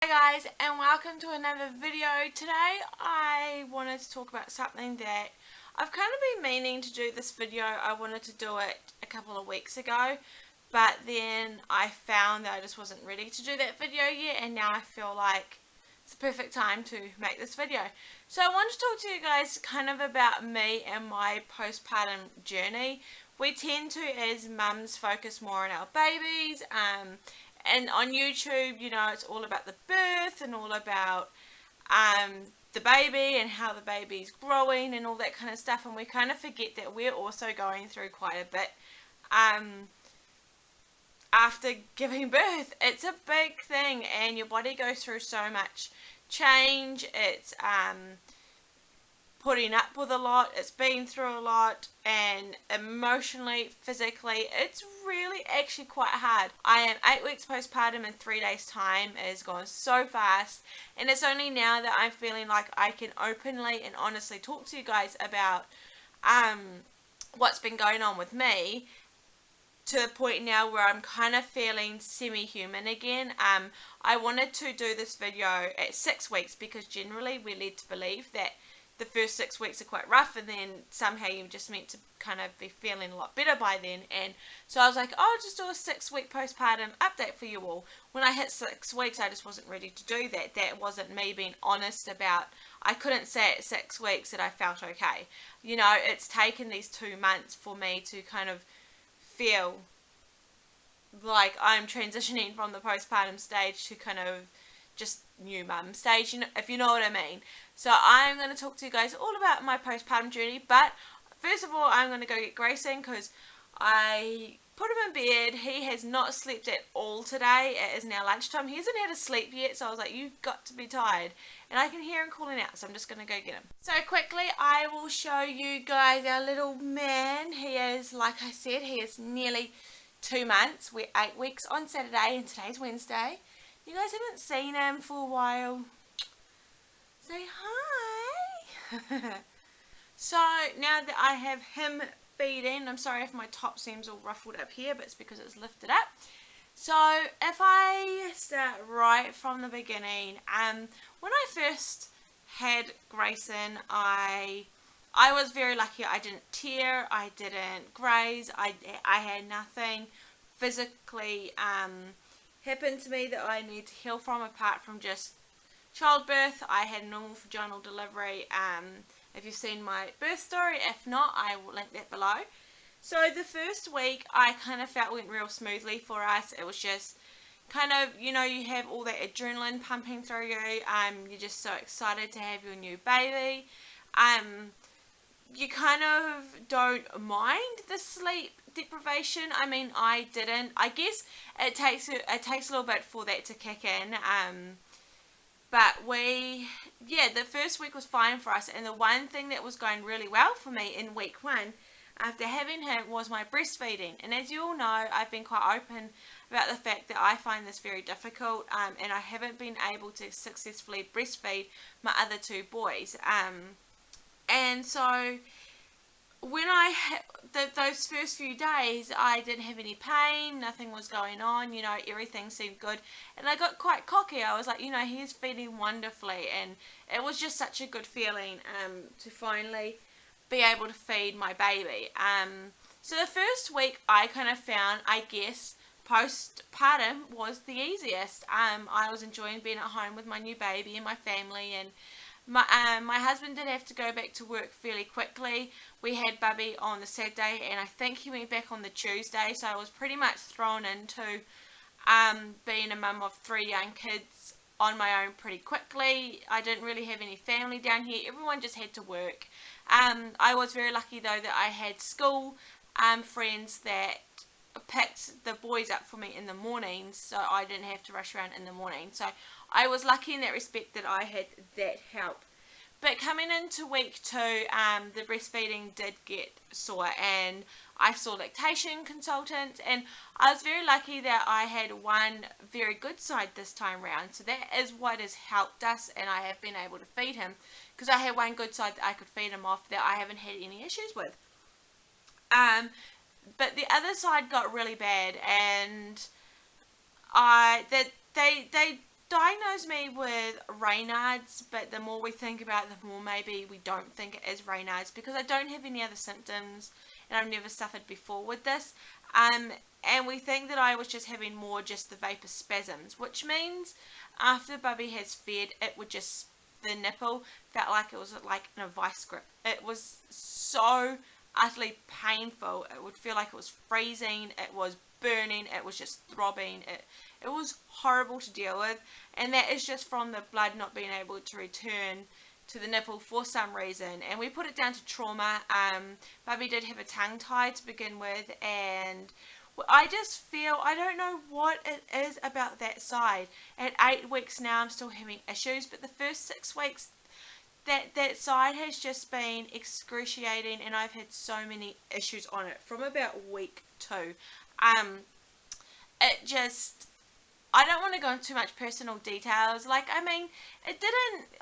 Hi guys, and welcome to another video. Today I wanted to talk about something that I've kind of been meaning to do this video. I wanted to do it a couple of weeks ago, but then I found that I just wasn't ready to do that video yet, and now I feel like it's the perfect time to make this video. So I want to talk to you guys kind of about me and my postpartum journey. We tend to, as mums, focus more on our babies, and on YouTube, it's all about the birth and all about um, the baby and how the baby's growing and all that kind of stuff, and we kind of forget that we're also going through quite a bit after giving birth. It's a big thing, and your body goes through so much change. It's putting up with a lot, it's been through a lot, and emotionally, physically, it's really actually quite hard. I am 8 weeks postpartum in 3 days time. It has gone so fast, and it's only now that I'm feeling like I can openly and honestly talk to you guys about what's been going on with me, to the point now where I'm kind of feeling semi-human again. I wanted to do this video at 6 weeks because generally we're led to believe that the first 6 weeks are quite rough, and then somehow you're just meant to kind of be feeling a lot better by then. And so I was like, oh, I'll just do a 6-week postpartum update for you all. When I hit 6 weeks, I just wasn't ready to do that. That wasn't me being honest about, I couldn't say at 6 weeks that I felt okay. It's taken these 2 months for me to kind of feel like I'm transitioning from the postpartum stage to kind of just new mum stage, if you know what I mean. So I'm going to talk to you guys all about my postpartum journey, but first of all I'm going to go get Grayson because I put him in bed. He has not slept at all today. It is now lunchtime. He hasn't had a sleep yet, so I was like, you've got to be tired, and I can hear him calling out, so I'm just going to go get him. So quickly I will show you guys our little man. He is, like I said, he is nearly 2 months. We're 8 weeks on Saturday, and today's Wednesday. You guys haven't seen him for a while. Say hi. So now that I have him feeding, I'm sorry if my top seems all ruffled up here, but it's because it's lifted up. So if I start right from the beginning, when I first had Grayson, I was very lucky. I didn't tear, I didn't graze, I had nothing physically happened to me that I need to heal from apart from just childbirth. I had a normal vaginal delivery. If you've seen my birth story, if not, I will link that below. So the first week I kind of felt went real smoothly for us. It was just kind of, you have all that adrenaline pumping through you. You're just so excited to have your new baby. You kind of don't mind the sleep deprivation. I mean, I didn't. I guess it takes a little bit for that to kick in. But the first week was fine for us, and the one thing that was going really well for me in week 1 after having him was my breastfeeding. And as you all know, I've been quite open about the fact that I find this very difficult, and I haven't been able to successfully breastfeed my other 2 boys. And so when I had those first few days, I didn't have any pain, nothing was going on, everything seemed good, and I got quite cocky. I was like, he's feeding wonderfully, and it was just such a good feeling to finally be able to feed my baby. So the first week I kind of found, I guess, postpartum was the easiest. I was enjoying being at home with my new baby and my family, and my husband did have to go back to work fairly quickly. We had Bubby on the Saturday, and I think he went back on the Tuesday, so I was pretty much thrown into being a mum of 3 young kids on my own pretty quickly. I didn't really have any family down here. Everyone just had to work. I was very lucky though that I had school friends that picked the boys up for me in the mornings, so I didn't have to rush around in the morning. So I was lucky in that respect that I had that help. But coming into week 2, the breastfeeding did get sore, and I saw lactation consultants, and I was very lucky that I had one very good side this time round. So that is what has helped us, and I have been able to feed him because I had one good side that I could feed him off that I haven't had any issues with. But the other side got really bad, and they diagnosed me with Raynaud's, but the more we think about it, the more maybe we don't think it is Raynaud's, because I don't have any other symptoms and I've never suffered before with this. And we think that I was just having more just the vapor spasms, which means after Bubby has fed, it would just, the nipple felt like it was like in a vice grip. It was so utterly painful. It would feel like it was freezing, it was burning, it was just throbbing. It was horrible to deal with, and that is just from the blood not being able to return to the nipple for some reason. And we put it down to trauma. Bubby did have a tongue tie to begin with, and I just feel, I don't know what it is about that side. At 8 weeks now, I'm still having issues, but the first 6 weeks, that side has just been excruciating, and I've had so many issues on it from about week 2. It just, I don't want to go into too much personal details. Like, I mean,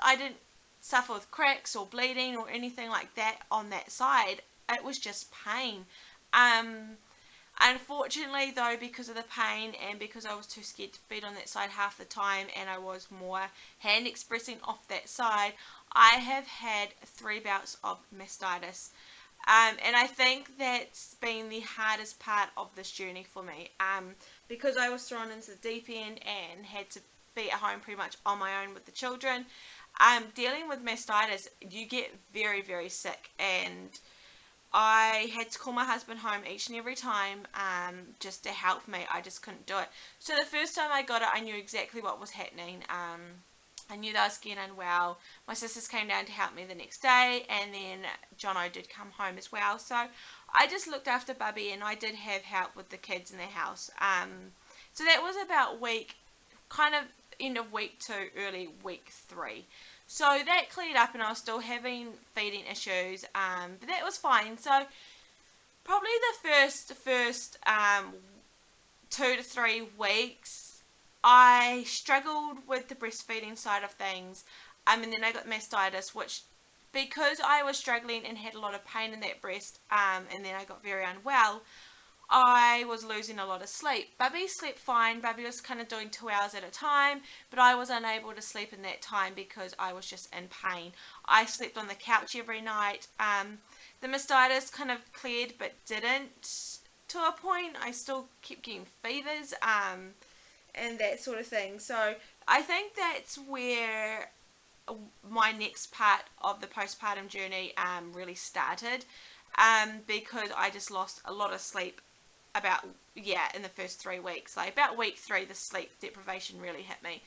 I didn't suffer with cracks or bleeding or anything like that on that side. It was just pain. Unfortunately, though, because of the pain and because I was too scared to feed on that side half the time, and I was more hand expressing off that side, I have had 3 bouts of mastitis. And I think that's been the hardest part of this journey for me, because I was thrown into the deep end and had to be at home pretty much on my own with the children. Dealing with mastitis, you get very, very sick, and I had to call my husband home each and every time just to help me. I just couldn't do it. So the first time I got it, I knew exactly what was happening. I knew that I was getting unwell. My sisters came down to help me the next day, and then Jono did come home as well. So I just looked after Bubby, and I did have help with the kids in the house. So that was about kind of end of week 2, early week 3. So that cleared up, and I was still having feeding issues, but that was fine. So probably the first 2 to 3 weeks, I struggled with the breastfeeding side of things, and then I got mastitis, which, because I was struggling and had a lot of pain in that breast, and then I got very unwell, I was losing a lot of sleep. Bubby slept fine. Bubby was kind of doing 2 hours at a time, but I was unable to sleep in that time because I was just in pain. I slept on the couch every night. The mastitis kind of cleared, but didn't to a point. I still kept getting fevers, and that sort of thing. So I think that's where my next part of the postpartum journey really started, because I just lost a lot of sleep in the first 3 weeks. Like about week 3, the sleep deprivation really hit me.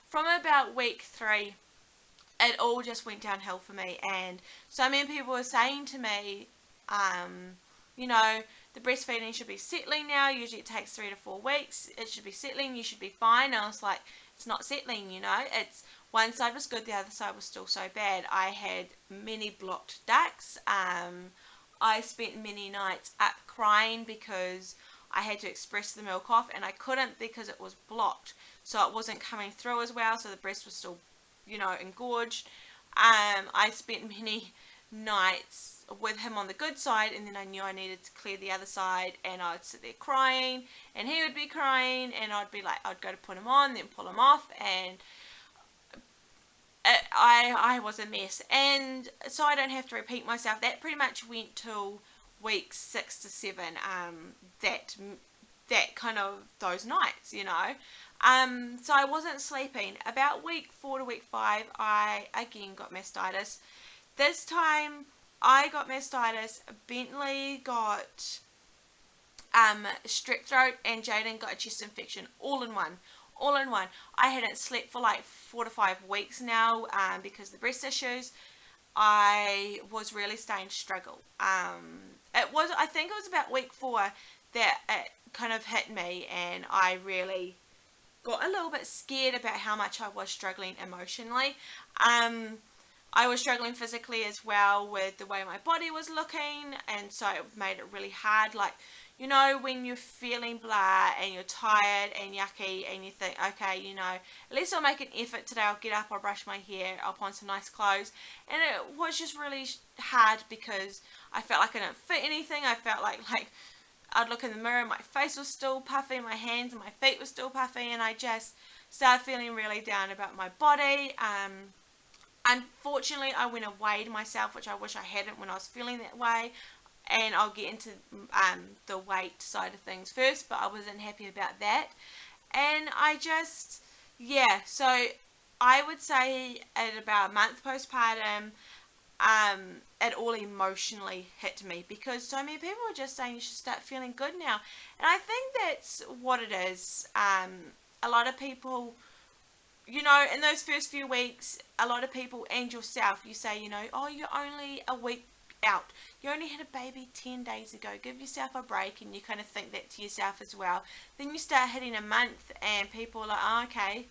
From about week 3, it all just went downhill for me, and so many people were saying to me, you know, the breastfeeding should be settling now. Usually it takes 3 to 4 weeks. It should be settling. You should be fine. I was like, it's not settling, you know. It's one side was good, the other side was still so bad. I had many blocked ducts. I spent many nights up crying because I had to express the milk off, and I couldn't because it was blocked. So it wasn't coming through as well, so the breast was still, you know, engorged. I spent many nights with him on the good side, and then I knew I needed to clear the other side, and I'd sit there crying, and he would be crying, and I'd be like, I'd go to put him on, then pull him off, and I was a mess. And so I don't have to repeat myself. That pretty much went till weeks 6 to 7, that kind of those nights, you know. So I wasn't sleeping. About week 4 to week 5, I again got mastitis. This time I got mastitis, Bentley got strep throat, and Jaden got a chest infection, all in one. I hadn't slept for like 4 to 5 weeks now, because of the breast issues. I was really starting to struggle. I think it was about week 4 that it kind of hit me, and I really got a little bit scared about how much I was struggling emotionally. I was struggling physically as well with the way my body was looking, and so it made it really hard. Like, you know, when you're feeling blah and you're tired and yucky and you think, okay, you know, at least I'll make an effort today. I'll get up, I'll brush my hair, I'll put on some nice clothes. And it was just really hard because I felt like I didn't fit anything. I felt like I'd look in the mirror, my face was still puffy, my hands and my feet were still puffy, and I just started feeling really down about my body. Unfortunately, I went and weighed myself, which I wish I hadn't when I was feeling that way. And I'll get into the weight side of things first, but I wasn't happy about that. And I just, yeah, so I would say at about a month postpartum, it all emotionally hit me, because so many people are just saying you should start feeling good now. And I think that's what it is. A lot of people, you know, in those first few weeks, a lot of people and yourself, you say, you know, oh, you're only a week out. You only had a baby 10 days ago. Give yourself a break, and you kind of think that to yourself as well. Then you start hitting a month, and people are like, oh, okay,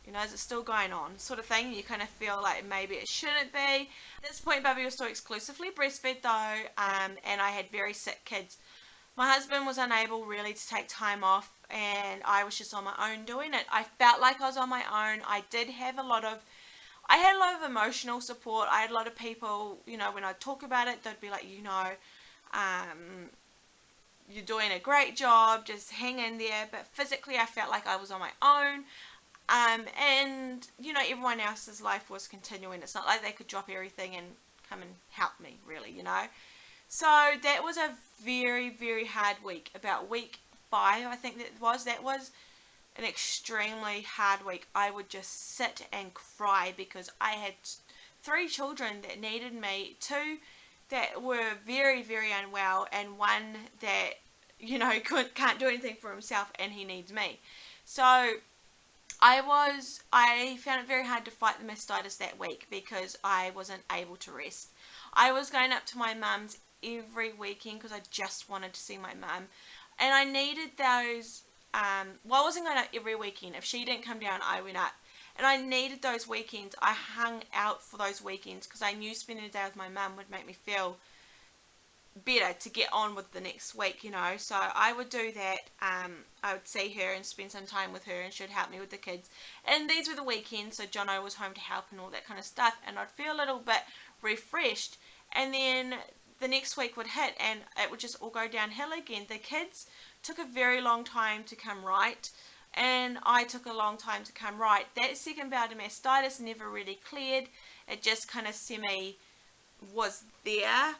you know, is it still going on, sort of thing. You kind of feel like maybe it shouldn't be. At this point, Bubby was still exclusively breastfed though, and I had very sick kids. My husband was unable really to take time off, and I was just on my own doing it. I felt like I was on my own. I had a lot of emotional support. I had a lot of people, you know, when I talk about it, they'd be like, you know, you're doing a great job, just hang in there. But physically, I felt like I was on my own. And, you know, everyone else's life was continuing. It's not like they could drop everything and come and help me, really, you know. So that was a very, very hard week. About week 5, I think that was an extremely hard week. I would just sit and cry because I had 3 children that needed me, 2 that were very, very unwell, and 1 that, you know, can't do anything for himself, and he needs me. So I found it very hard to fight the mastitis that week because I wasn't able to rest. I was going up to my mum's every weekend because I just wanted to see my mum, and I needed those, well, I wasn't going up every weekend. If she didn't come down, I went up, and I needed those weekends. I hung out for those weekends because I knew spending a day with my mum would make me feel better to get on with the next week, you know. So I would do that. I would see her and spend some time with her, and she'd help me with the kids. And these were the weekends, so Jono was home to help and all that kind of stuff, and I'd feel a little bit refreshed. And then the next week would hit, and it would just all go downhill again. The kids took a very long time to come right, and I took a long time to come right. That second bout of mastitis never really cleared. It just kind of semi was there.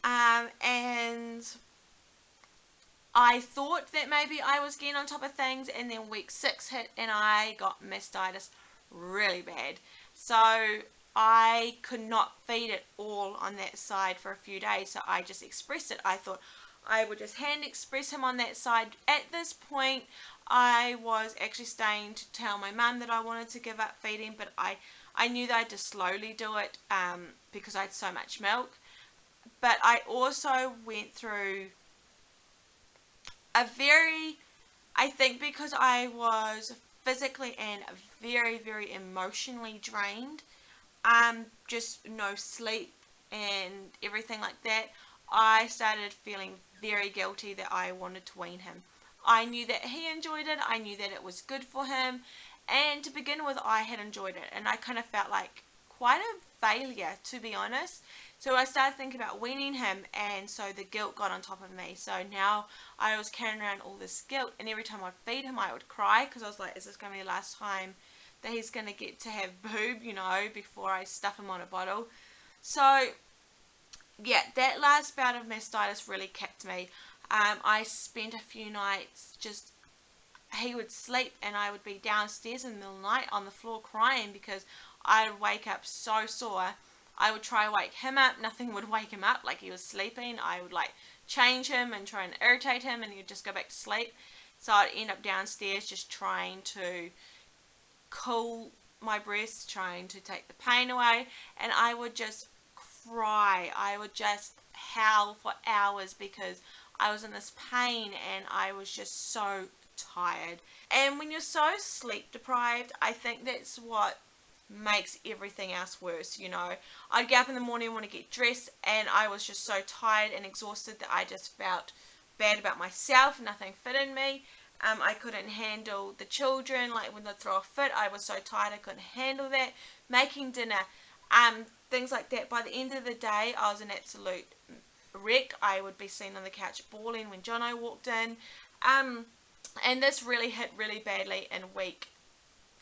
And I thought that maybe I was getting on top of things, and then week 6 hit and I got mastitis really bad. So I could not feed it all on that side for a few days, so I just expressed it. I thought I would just hand express him on that side. At this point, I was actually starting to tell my mum that I wanted to give up feeding, but I knew that I had to slowly do it because I had so much milk. But I also went through I think because I was physically and very, very emotionally drained, just no sleep and everything like that, I started feeling very guilty that I wanted to wean him. I knew that he enjoyed it, I knew that it was good for him, and to begin with, I had enjoyed it, and I kind of felt like quite a failure, to be honest. So I started thinking about weaning him, and so the guilt got on top of me. So now I was carrying around all this guilt, and every time I'd feed him, I would cry, because I was like, is this going to be the last time that he's going to get to have boob, you know, before I stuff him on a bottle? So, yeah, that last bout of mastitis really kicked me. I spent a few nights just, he would sleep, and I would be downstairs in the middle of the night on the floor crying, because I'd wake up so sore. I would try to wake him up, nothing would wake him up, like he was sleeping. I would like change him and try and irritate him, and he'd just go back to sleep. So I'd end up downstairs just trying to cool my breast, trying to take the pain away, and I would just cry. I would just howl for hours because I was in this pain and I was just so tired. And when you're so sleep deprived, I think that's what makes everything else worse, you know. I'd get up in the morning, want to get dressed, and I was just so tired and exhausted that I just felt bad about myself. Nothing fit in me. I couldn't handle the children, like when they'd throw a fit, I was so tired I couldn't handle that. Making dinner, things like that. By the end of the day, I was an absolute wreck. I would be seen on the couch bawling when Jono walked in, and this really hit really badly in week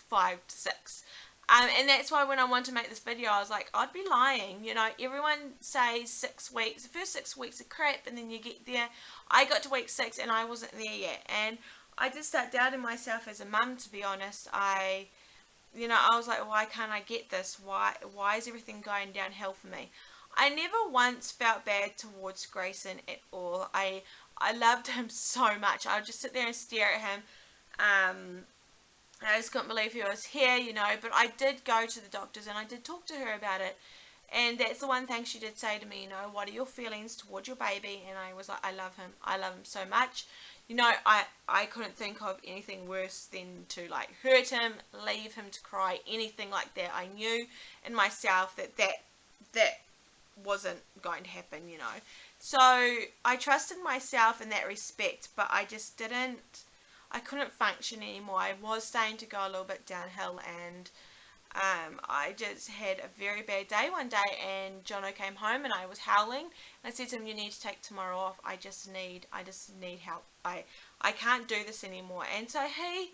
5 to 6. And that's why when I wanted to make this video, I was like, I'd be lying. You know, everyone says 6 weeks. The first 6 weeks are crap, and then you get there. I got to week 6, and I wasn't there yet. And I did start doubting myself as a mum, to be honest. I was like, why can't I get this? Why is everything going downhill for me? I never once felt bad towards Grayson at all. I loved him so much. I would just sit there and stare at him. I just couldn't believe he was here, you know, but I did go to the doctors and I did talk to her about it. And that's the one thing she did say to me, you know, what are your feelings towards your baby? And I was like, I love him. I love him so much. You know, I couldn't think of anything worse than to, like, hurt him, leave him to cry, anything like that. I knew in myself that wasn't going to happen, you know. So I trusted myself in that respect, but I just I couldn't function anymore. I was starting to go a little bit downhill, and I just had a very bad day one day, and Jono came home and I was howling, and I said to him, you need to take tomorrow off. I just need help. I can't do this anymore. And so he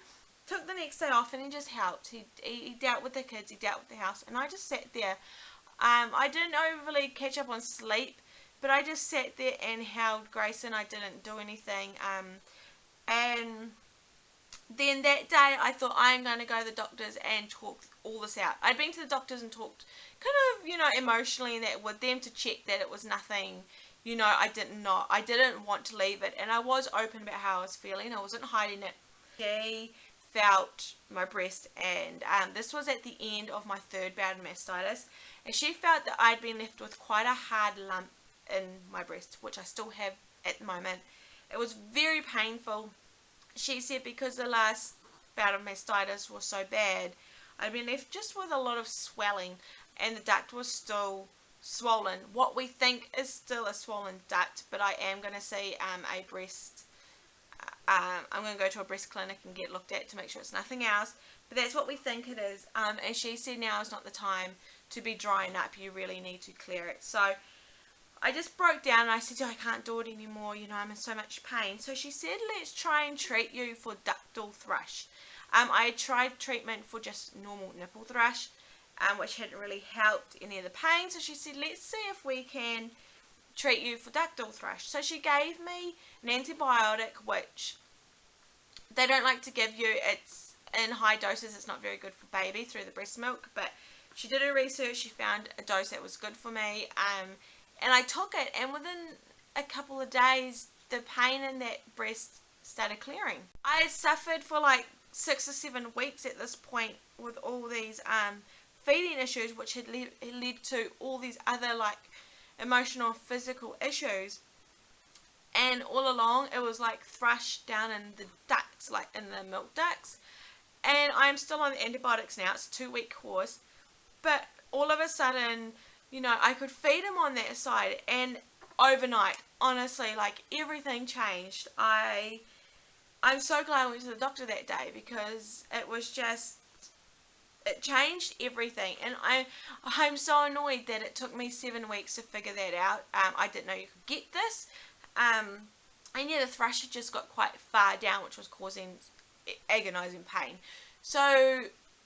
took the next day off and he just helped. He dealt with the kids, he dealt with the house, and I just sat there. I didn't overly catch up on sleep, but I just sat there and held Grayson. I didn't do anything. And then that day I thought, I'm going to go to the doctors and talk all this out. I'd been to the doctors and talked kind of, you know, emotionally and that with them to check that it was nothing, you know, I didn't want to leave it, and I was open about how I was feeling. I wasn't hiding it. She felt my breast, and this was at the end of my 3rd bout of mastitis, and she felt that I'd been left with quite a hard lump in my breast, which I still have at the moment. It was very painful. She said because the last bout of mastitis was so bad, I'd been left just with a lot of swelling, and the duct was still swollen. What we think is still a swollen duct, but I am going to see a breast. I'm going to go to a breast clinic and get looked at to make sure it's nothing else. But that's what we think it is. And she said now is not the time to be drying up. You really need to clear it. So I just broke down and I said, I can't do it anymore. You know, I'm in so much pain. So she said, let's try and treat you for ductal thrush. I had tried treatment for just normal nipple thrush, which hadn't really helped any of the pain. So she said, let's see if we can treat you for ductal thrush. So she gave me an antibiotic, which they don't like to give you. It's in high doses. It's not very good for baby through the breast milk, but she did her research. She found a dose that was good for me, and I took it, and within a couple of days the pain in that breast started clearing. I had suffered for like 6 or 7 weeks at this point with all these feeding issues, which had led to all these other like emotional, physical issues. And all along it was like thrush down in the ducts, like in the milk ducts. And I'm still on the antibiotics now. It's a 2-week course, but all of a sudden, you know, I could feed him on that side, and overnight, honestly, like everything changed. I'm so glad I went to the doctor that day, because it was just, it changed everything. And I'm so annoyed that it took me 7 weeks to figure that out. I didn't know you could get this. And yeah, the thrush had just got quite far down, which was causing agonizing pain. So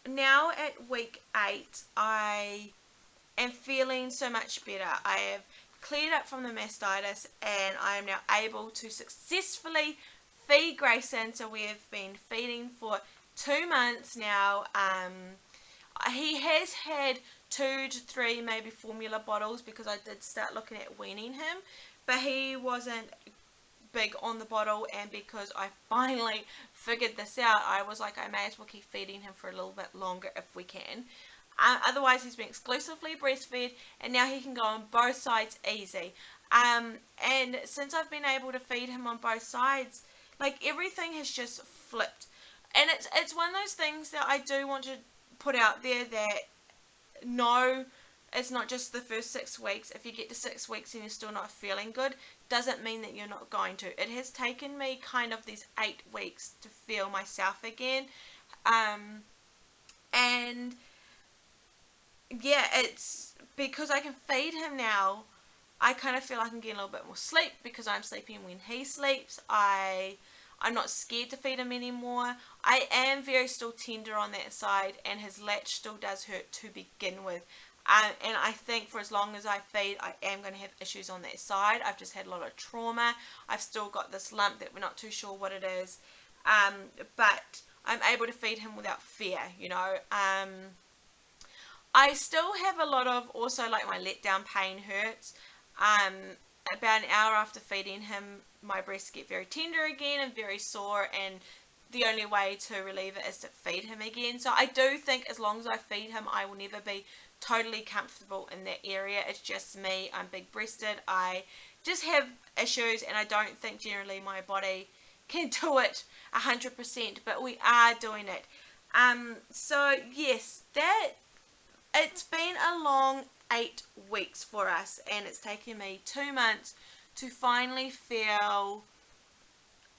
now at week 8, I am feeling so much better. I have cleared up from the mastitis, and I am now able to successfully feed Grayson. So we have been feeding for 2 months now. He has had 2 to 3 maybe formula bottles, because I did start looking at weaning him, but he wasn't big on the bottle, and because I finally figured this out, I was like, I may as well keep feeding him for a little bit longer if we can. Otherwise he's been exclusively breastfed, and now he can go on both sides easy. And since I've been able to feed him on both sides, like everything has just flipped. And it's one of those things that I do want to put out there, that no, it's not just the first 6 weeks. If you get to 6 weeks and you're still not feeling good, doesn't mean that you're not going to. It has taken me kind of these 8 weeks to feel myself again. And yeah, it's because I can feed him now. I kind of feel like I'm getting a little bit more sleep, because I'm sleeping when he sleeps. I I'm not scared to feed him anymore. I am very still tender on that side, and his latch still does hurt to begin with. And I think for as long as I feed, I am going to have issues on that side. I've just had a lot of trauma. I've still got this lump that we're not too sure what it is. But I'm able to feed him without fear, you know. I still have a lot of, also, like, my letdown pain hurts. About an hour after feeding him, my breasts get very tender again and very sore, and the only way to relieve it is to feed him again. So I do think as long as I feed him, I will never be totally comfortable in that area. It's just me. I'm big breasted. I just have issues, and I don't think generally my body can do it 100%, but we are doing it. So yes, it's been a long 8 weeks for us, and it's taken me 2 months to finally feel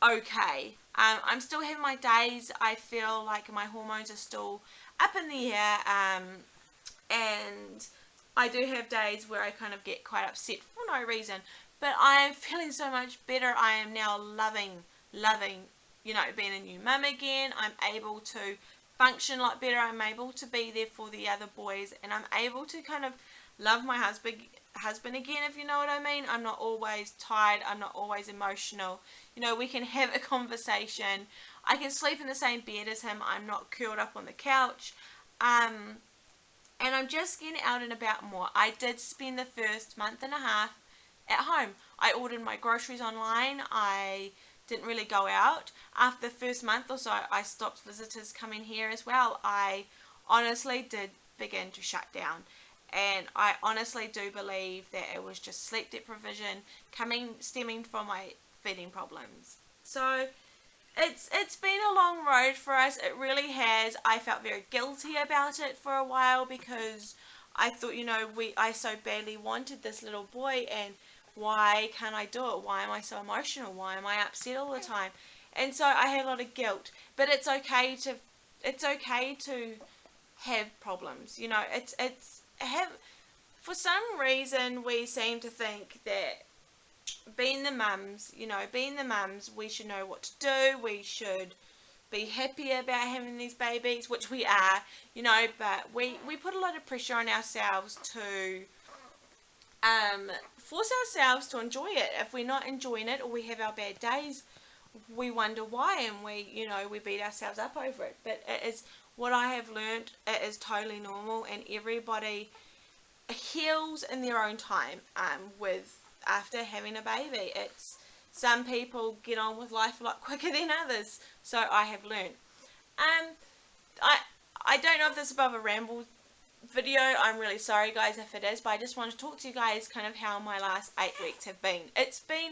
okay. I'm still having my days. I feel like my hormones are still up in the air, and I do have days where I kind of get quite upset for no reason, but I am feeling so much better. I am now loving, you know, being a new mum again. I'm able to function a lot better. I'm able to be there for the other boys, and I'm able to kind of love my husband again, if you know what I mean. I'm not always tired. I'm not always emotional. You know, we can have a conversation. I can sleep in the same bed as him. I'm not curled up on the couch. And I'm just getting out and about more. I did spend the first month and a half at home. I ordered my groceries online. I didn't really go out. After the first month or so, I stopped visitors coming here as well. I honestly did begin to shut down. And I honestly do believe that it was just sleep deprivation stemming from my feeding problems. So it's been a long road for us. It really has. I felt very guilty about it for a while because I thought, you know, I so badly wanted this little boy, and why can't I do it? Why am I so emotional? Why am I upset all the time? And so I had a lot of guilt. But it's okay to have problems. You know, for some reason we seem to think that being the mums, we should know what to do. We should be happy about having these babies, which we are, you know, but we put a lot of pressure on ourselves to force ourselves to enjoy it. If we're not enjoying it, or we have our bad days, we wonder why, and we beat ourselves up over it. But it is what I have learned. It is totally normal, and everybody heals in their own time. After having a baby, some people get on with life a lot quicker than others. So I have learned. I don't know if this is above a ramble video. I'm really sorry, guys, if it is, but I just want to talk to you guys kind of how my last 8 weeks have been. It's been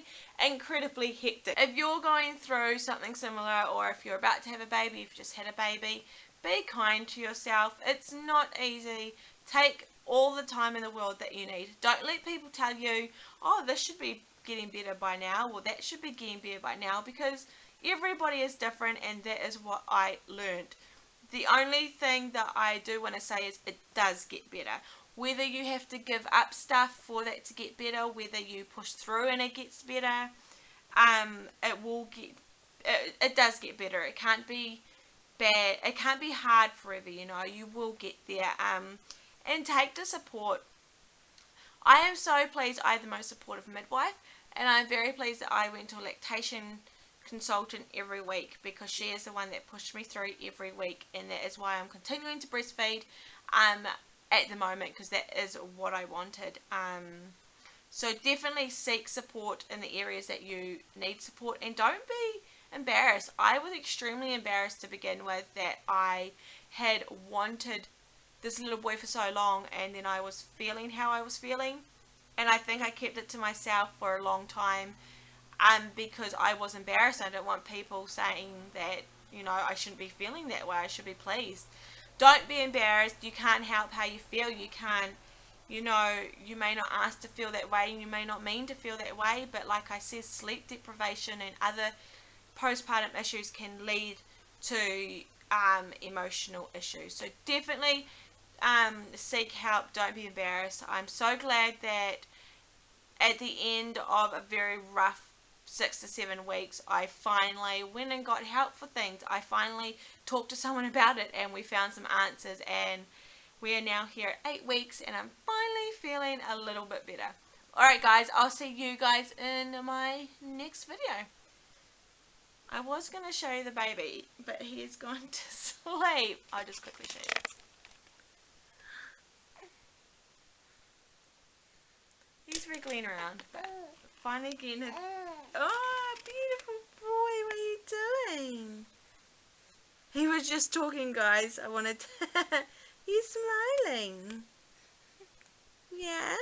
incredibly hectic. If you're going through something similar, or if you're about to have a baby, you've just had a baby, be kind to yourself. It's not easy. Take all the time in the world that you need. Don't let people tell you, oh, this should be getting better by now, or that should be getting better by now, because everybody is different, and that is what I learned. The only thing that I do want to say is it does get better. Whether you have to give up stuff for that to get better, whether you push through and it gets better, it does get better. It can't be bad. It can't be hard forever, you know. You will get there. And take the support. I am so pleased I have the most supportive midwife, and I'm very pleased that I went to a lactation consultant every week, because she is the one that pushed me through every week, and that is why I'm continuing to breastfeed at the moment, because that is what I wanted. So definitely seek support in the areas that you need support, and don't be embarrassed. I was extremely embarrassed to begin with that I had wanted this little boy for so long, and then I was feeling how I was feeling, and I think I kept it to myself for a long time, because I was embarrassed. I don't want people saying that, you know, I shouldn't be feeling that way. I should be pleased. Don't be embarrassed. You can't help how you feel. You can't, you know, you may not ask to feel that way, and you may not mean to feel that way, but like I said, sleep deprivation and other postpartum issues can lead to emotional issues. So definitely seek help. Don't be embarrassed. I'm so glad that at the end of a very rough 6 to 7 weeks, I finally went and got help for things. I finally talked to someone about it, and we found some answers, and we are now here at 8 weeks, and I'm finally feeling a little bit better. Alright guys, I'll see you guys in my next video. I was going to show you the baby, but he's gone to sleep. I'll just quickly show you this. He's wriggling around, but finally getting it. Oh, beautiful boy, what are you doing? He was just talking, guys. I wanted to... He's smiling. Yeah?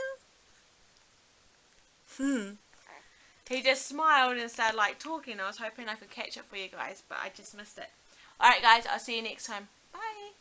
He just smiled and started like talking. I was hoping I could catch it for you guys, but I just missed it. Alright guys, I'll see you next time. Bye.